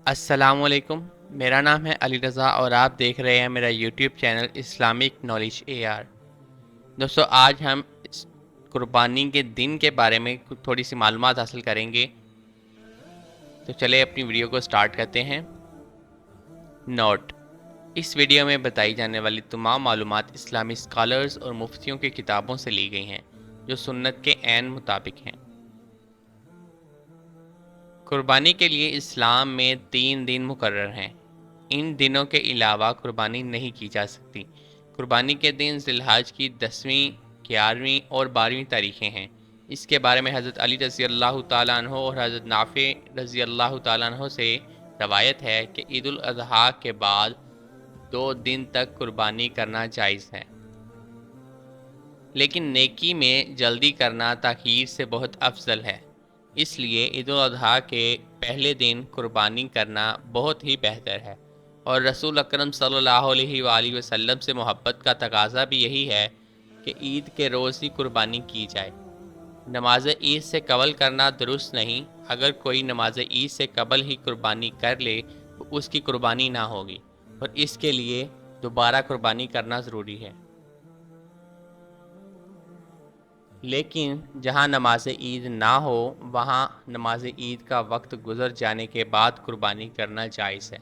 السلام علیکم، میرا نام ہے علی رضا اور آپ دیکھ رہے ہیں میرا YouTube channel Islamic knowledge A R. دوستو، آج ہم قربانی کے دن کے بارے میں تھوڑی سی معلومات حاصل کریں گے، تو چلے اپنی ویڈیو کو سٹارٹ کرتے ہیں۔ نوٹ: اس ویڈیو میں بتائی جانے والی تمام معلومات اسلامی اسکالرز اور مفتیوں کی کتابوں سے لی گئی ہیں جو سنت کے عین مطابق ہیں۔ قربانی کے لیے اسلام میں 3 دن مقرر ہیں۔ ان دنوں کے علاوہ قربانی نہیں کی جا سکتی۔ قربانی کے دن ذی الحج کی 10ویں، 11ویں اور 12ویں تاریخیں ہیں۔ اس کے بارے میں حضرت علی رضی اللہ تعالیٰ عنہ اور حضرت نافع رضی اللہ تعالیٰ عنہ سے روایت ہے کہ عید الاضحیٰ کے بعد 2 دن تک قربانی کرنا جائز ہے، لیکن نیکی میں جلدی کرنا تاخیر سے بہت افضل ہے۔ اس لیے عید الاضحیٰ کے پہلے دن قربانی کرنا بہت ہی بہتر ہے، اور رسول اکرم صلی اللہ علیہ وآلہ وسلم سے محبت کا تقاضا بھی یہی ہے کہ عید کے روز ہی قربانی کی جائے۔ نماز عید سے قبل کرنا درست نہیں۔ اگر کوئی نماز عید سے قبل ہی قربانی کر لے تو اس کی قربانی نہ ہوگی، اور اس کے لیے دوبارہ قربانی کرنا ضروری ہے۔ لیکن جہاں نماز عید نہ ہو، وہاں نماز عید کا وقت گزر جانے کے بعد قربانی کرنا جائز ہے۔